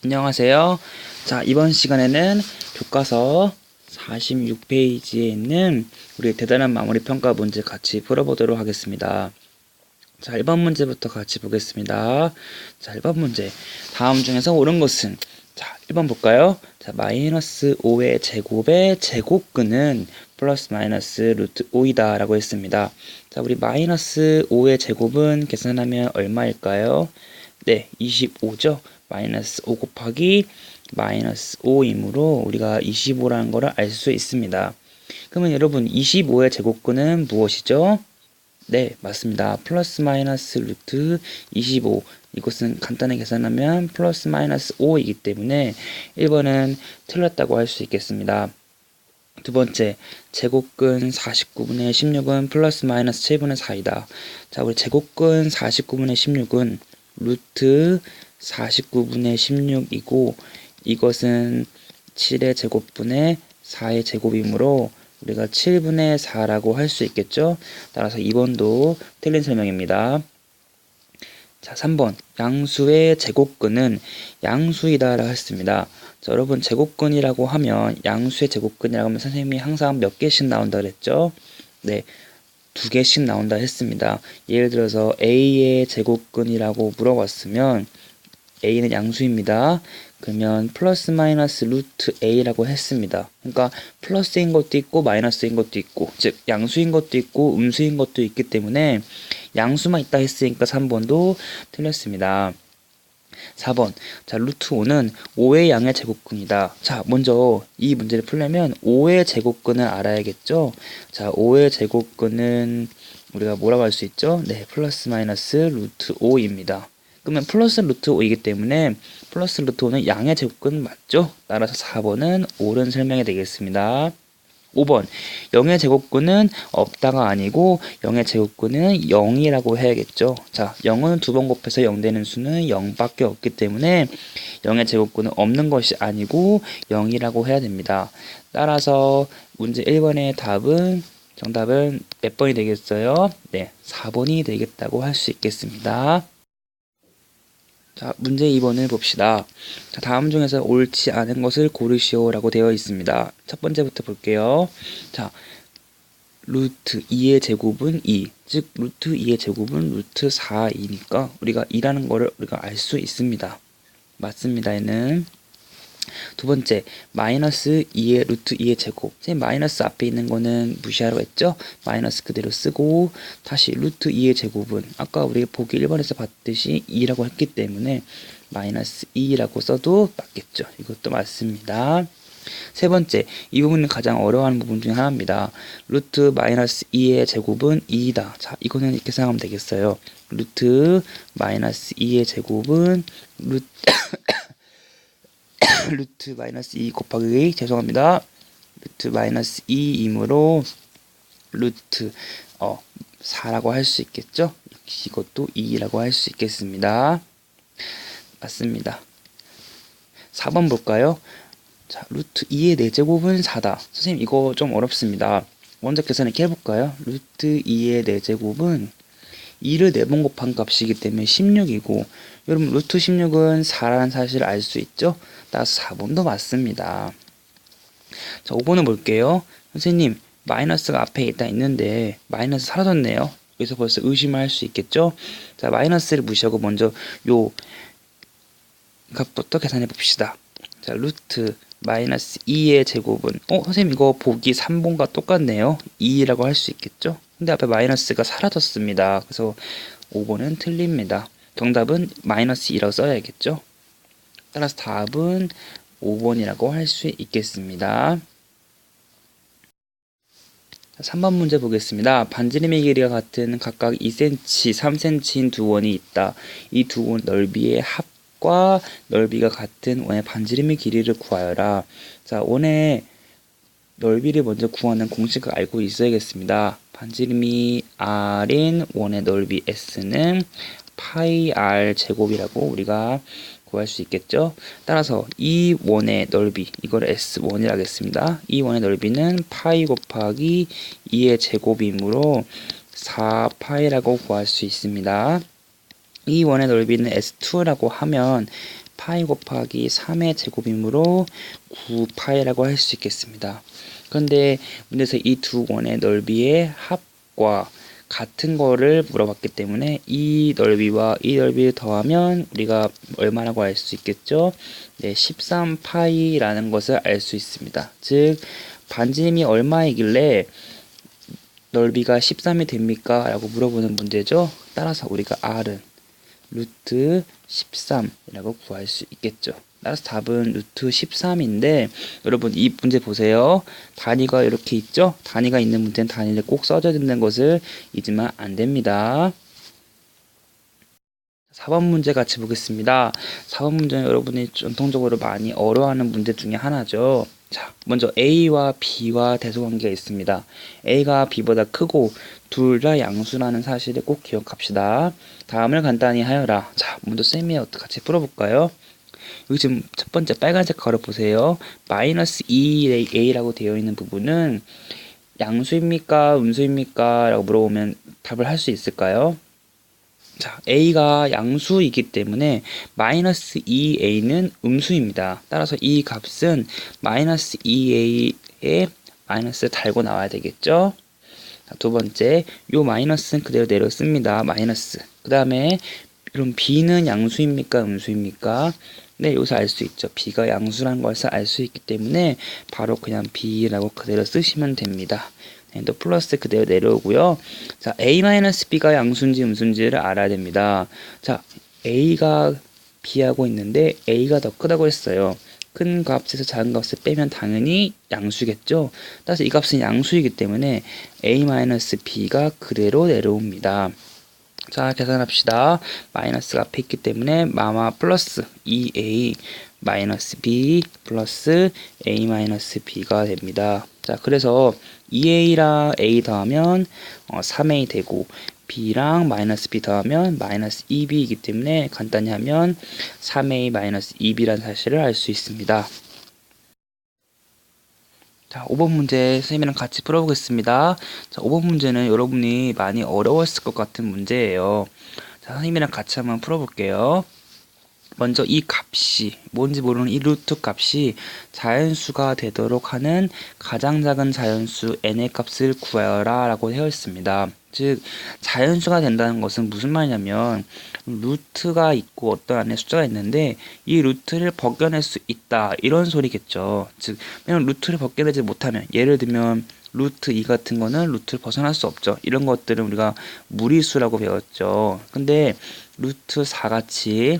안녕하세요. 자, 이번 시간에는 교과서 46페이지에 있는 우리 대단한 마무리 평가 문제 같이 풀어보도록 하겠습니다. 자, 1번 문제부터 같이 보겠습니다. 자, 1번 문제. 다음 중에서 옳은 것은? 자, 1번 볼까요? 자, 마이너스 5의 제곱의 제곱근은 플러스 마이너스 루트 5이다 라고 했습니다. 자, 우리 마이너스 5의 제곱은 계산하면 얼마일까요? 네, 25죠. 마이너스 5 곱하기 마이너스 5이므로 우리가 25라는 것을 알 수 있습니다. 그러면 여러분 25의 제곱근은 무엇이죠? 네, 맞습니다. 플러스 마이너스 루트 25. 이것은 간단하게 계산하면 플러스 마이너스 5이기 때문에 1번은 틀렸다고 할 수 있겠습니다. 두 번째, 제곱근 49분의 16은 플러스 마이너스 7분의 4이다. 자, 우리 제곱근 49분의 16은 루트 49분의 16이고 이것은 7의 제곱분의 4의 제곱이므로 우리가 7분의 4라고 할 수 있겠죠. 따라서 2번도 틀린 설명입니다. 자, 3번 양수의 제곱근은 양수이다 라고 했습니다. 자, 여러분 제곱근이라고 하면 양수의 제곱근이라고 하면 선생님이 항상 몇 개씩 나온다 그랬죠. 네, 2개씩 나온다 했습니다. 예를 들어서 A의 제곱근이라고 물어봤으면 A는 양수입니다. 그러면 플러스 마이너스 루트 A라고 했습니다. 그러니까 플러스인 것도 있고 마이너스인 것도 있고 즉 양수인 것도 있고 음수인 것도 있기 때문에 양수만 있다 했으니까 3번도 틀렸습니다. 4번. 자, 루트 5는 5의 양의 제곱근이다. 자, 먼저 이 문제를 풀려면 5의 제곱근을 알아야겠죠? 자, 5의 제곱근은 우리가 뭐라고 할 수 있죠? 네, 플러스 마이너스 루트 5입니다. 그러면 플러스 루트 5이기 때문에 플러스 루트 5는 양의 제곱근 맞죠? 따라서 4번은 옳은 설명이 되겠습니다. 5번 0의 제곱근은 없다가 아니고 0의 제곱근은 0이라고 해야겠죠. 자, 0은 2번 곱해서 0 되는 수는 0밖에 없기 때문에 0의 제곱근은 없는 것이 아니고 0이라고 해야 됩니다. 따라서 문제 1번의 정답은 몇 번이 되겠어요? 네, 4번이 되겠다고 할 수 있겠습니다. 자, 문제 2번을 봅시다. 자, 다음 중에서 옳지 않은 것을 고르시오 라고 되어 있습니다. 첫 번째부터 볼게요. 자, 루트 2의 제곱은 2, 즉 루트 2의 제곱은 루트 4이니까 우리가 2라는 거를 우리가 알 수 있습니다. 맞습니다. 얘는. 두 번째, 마이너스 2의 루트 2의 제곱. 선생님 마이너스 앞에 있는 거는 무시하라고 했죠? 마이너스 그대로 쓰고 다시 루트 2의 제곱은 아까 우리가 보기 1번에서 봤듯이 2라고 했기 때문에 마이너스 2라고 써도 맞겠죠? 이것도 맞습니다. 세 번째, 이 부분은 가장 어려워하는 부분 중에 하나입니다. 루트 마이너스 2의 제곱은 2이다. 자, 이거는 이렇게 생각하면 되겠어요. 루트 마이너스 2의 제곱은 루트 마이너스 2 곱하기 죄송합니다. 루트 마이너스 2이므로 루트 4라고 할 수 있겠죠? 이것도 2라고 할 수 있겠습니다. 맞습니다. 4번 볼까요? 자, 루트 2의 4제곱은 4다. 선생님 이거 좀 어렵습니다. 먼저 계산 이렇게 해볼까요? 루트 2의 4제곱은 2를 4번 곱한 값이기 때문에 16이고 여러분 루트 16은 4라는 사실을 알 수 있죠? 따라서 4번도 맞습니다. 자, 5번을 볼게요. 선생님 마이너스가 앞에 있다 있는데 마이너스 사라졌네요. 여기서 벌써 의심할 수 있겠죠? 자, 마이너스를 무시하고 먼저 요 값부터 계산해 봅시다. 자, 루트 마이너스 2의 제곱은 선생님 이거 보기 3번과 똑같네요. 2라고 할 수 있겠죠? 근데 앞에 마이너스가 사라졌습니다. 그래서 5번은 틀립니다. 정답은 마이너스 2라고 써야겠죠? 따라서 답은 5번이라고 할 수 있겠습니다. 3번 문제 보겠습니다. 반지름의 길이가 같은 각각 2cm, 3cm인 두 원이 있다. 이 두 원 넓이의 합과 넓이가 같은 원의 반지름의 길이를 구하여라. 자, 원의 넓이를 먼저 구하는 공식을 알고 있어야겠습니다. 반지름이 r인 원의 넓이 s는 파이 r 제곱이라고 우리가 구할 수 있겠죠. 따라서 이 원의 넓이 이걸 S1이라 하겠습니다. 이 원의 넓이는 파이 곱하기 2의 제곱이므로 4파이라고 구할 수 있습니다. 이 원의 넓이는 S2라고 하면 파이 곱하기 3의 제곱이므로 9파이라고 할 수 있겠습니다. 그런데 문제에서 이 두 원의 넓이의 합과 같은 거를 물어봤기 때문에 이 넓이와 이 넓이를 더하면 우리가 얼마라고 알 수 있겠죠? 네, 13파이라는 것을 알 수 있습니다. 즉 반지름이 얼마이길래 넓이가 13이 됩니까? 라고 물어보는 문제죠. 따라서 우리가 R은 루트 13이라고 구할 수 있겠죠. 따라서 답은 루트 13인데 여러분 이 문제 보세요. 단위가 이렇게 있죠? 단위가 있는 문제는 단위를 꼭 써줘야 된다는 것을 잊으면 안 됩니다. 4번 문제 같이 보겠습니다. 4번 문제는 여러분이 전통적으로 많이 어려워하는 문제 중에 하나죠. 자, 먼저 A와 B와 대소관계가 있습니다. A가 B보다 크고 둘 다 양수라는 사실을 꼭 기억합시다. 다음을 간단히 하여라. 자, 먼저 쌤이 같이 풀어볼까요? 여기 지금 첫 번째 빨간색 가로 보세요. 마이너스 2a라고 되어 있는 부분은 양수입니까? 음수입니까? 라고 물어보면 답을 할 수 있을까요? 자, a가 양수이기 때문에 마이너스 2a는 음수입니다. 따라서 이 값은 마이너스 2a에 마이너스 달고 나와야 되겠죠? 자, 두 번째, 요 마이너스는 그대로 내려 씁니다. 마이너스. 그 다음에 그럼 b는 양수입니까? 음수입니까? 네, 여기서 알 수 있죠. b가 양수라는 것을 알 수 있기 때문에 바로 그냥 b라고 그대로 쓰시면 됩니다. 네, 또 플러스 그대로 내려오고요. 자, a-b가 양수인지 음수인지를 알아야 됩니다. 자, a가 b하고 있는데 a가 더 크다고 했어요. 큰 값에서 작은 값을 빼면 당연히 양수겠죠. 따라서 이 값은 양수이기 때문에 a-b가 그대로 내려옵니다. 자, 계산합시다. 마이너스가 앞에 있기 때문에 마마 플러스 2a 마이너스 b 플러스 a 마이너스 b가 됩니다. 자, 그래서 2a랑 a 더하면 3a 되고 b랑 마이너스 b 더하면 마이너스 2b이기 때문에 간단히 하면 3a 마이너스 2b라는 사실을 알 수 있습니다. 자, 5번 문제 선생님이랑 같이 풀어보겠습니다. 자, 5번 문제는 여러분이 많이 어려웠을 것 같은 문제예요. 자, 선생님이랑 같이 한번 풀어볼게요. 먼저 이 값이 뭔지 모르는 이 루트 값이 자연수가 되도록 하는 가장 작은 자연수 n의 값을 구하여라 라고 되어 있습니다. 즉 자연수가 된다는 것은 무슨 말이냐면 루트가 있고 어떤 안에 숫자가 있는데 이 루트를 벗겨낼 수 있다 이런 소리겠죠. 즉 만약 루트를 벗겨내지 못하면 예를 들면 루트 2 같은 거는 루트를 벗어날 수 없죠. 이런 것들은 우리가 무리수라고 배웠죠. 근데 루트 4 같이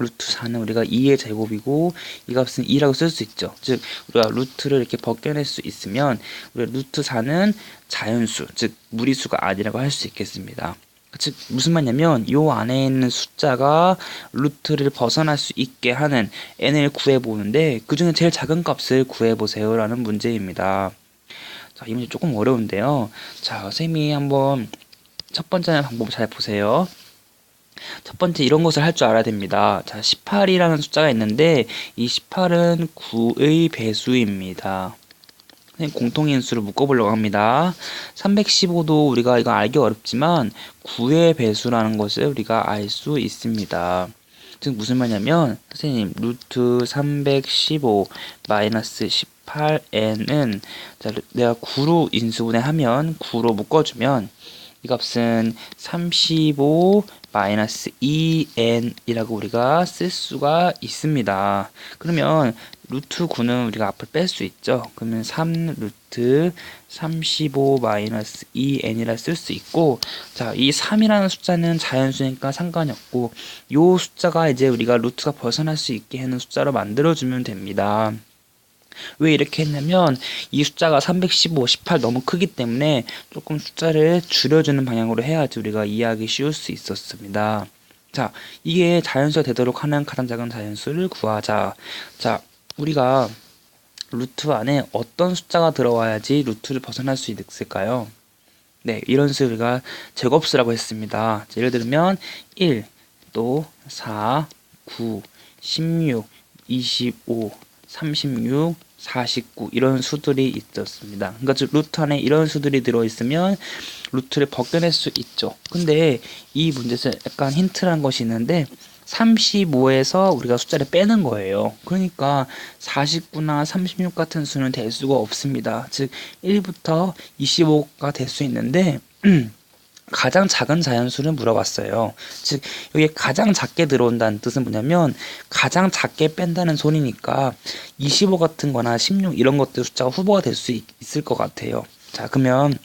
루트 4는 우리가 2의 제곱이고 이 값은 2라고 쓸 수 있죠. 즉 우리가 루트를 이렇게 벗겨낼 수 있으면 우리가 루트 4는 자연수, 즉 무리수가 아니라고 할 수 있겠습니다. 즉 무슨 말이냐면 요 안에 있는 숫자가 루트를 벗어날 수 있게 하는 n을 구해보는데 그 중에 제일 작은 값을 구해보세요 라는 문제입니다. 자, 이 문제 조금 어려운데요. 자, 선생님이 한번 첫 번째 방법 잘 보세요. 첫 번째 이런 것을 할 줄 알아야 됩니다. 자, 18이라는 숫자가 있는데 이 18은 9의 배수입니다. 공통인수를 묶어보려고 합니다. 315도 우리가 이거 알기 어렵지만 9의 배수라는 것을 우리가 알 수 있습니다. 즉 무슨 말이냐면 선생님 루트 315 마이너스 18n은 자, 내가 9로 인수분해하면 9로 묶어주면 이 값은 35 마이너스 2n이라고 우리가 쓸 수가 있습니다. 그러면 루트 9는 우리가 앞을 뺄 수 있죠. 그러면 3 루트 35 마이너스 2n이라 쓸 수 있고, 자, 이 3이라는 숫자는 자연수니까 상관이 없고, 요 숫자가 이제 우리가 루트가 벗어날 수 있게 하는 숫자로 만들어주면 됩니다. 왜 이렇게 했냐면 이 숫자가 315, 18 너무 크기 때문에 조금 숫자를 줄여주는 방향으로 해야지 우리가 이해하기 쉬울 수 있었습니다. 자, 이게 자연수가 되도록 하는 가장 작은 자연수를 구하자. 자, 우리가 루트 안에 어떤 숫자가 들어와야지 루트를 벗어날 수 있을까요? 네, 이런 수를 우리가 제곱수라고 했습니다. 자, 예를 들면 1, 또 4, 9, 16, 25, 36, 49 이런 수들이 있었습니다. 그러니까 즉 루트 안에 이런 수들이 들어있으면 루트를 벗겨낼 수 있죠. 근데 이 문제에서 약간 힌트라는 것이 있는데 35에서 우리가 숫자를 빼는 거예요. 그러니까 49나 36 같은 수는 될 수가 없습니다. 즉 1부터 25가 될 수 있는데 가장 작은 자연수를 물어봤어요. 즉 여기 가장 작게 들어온다는 뜻은 뭐냐면 가장 작게 뺀다는 소리니까 25 같은 거나 16 이런 것들 숫자가 후보가 될 수 있을 것 같아요. 자, 그러면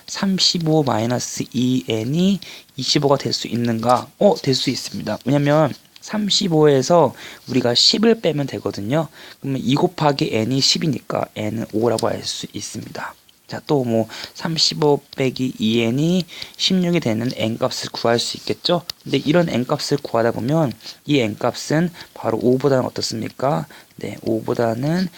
35-2n이 25가 될 수 있는가? 될 수 있습니다. 왜냐면 35에서 우리가 10을 빼면 되거든요. 그러면 2 곱하기 n이 10이니까 n은 5라고 할 수 있습니다. 자, 또 뭐 35 빼기 2n이 16이 되는 n값을 구할 수 있겠죠? 근데 이런 n값을 구하다 보면 이 n값은 바로 5보다는 어떻습니까? 네, 5보다는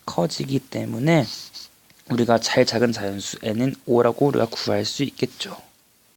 커지기 때문에 우리가 제일 작은 자연수 n은 5라고 우리가 구할 수 있겠죠.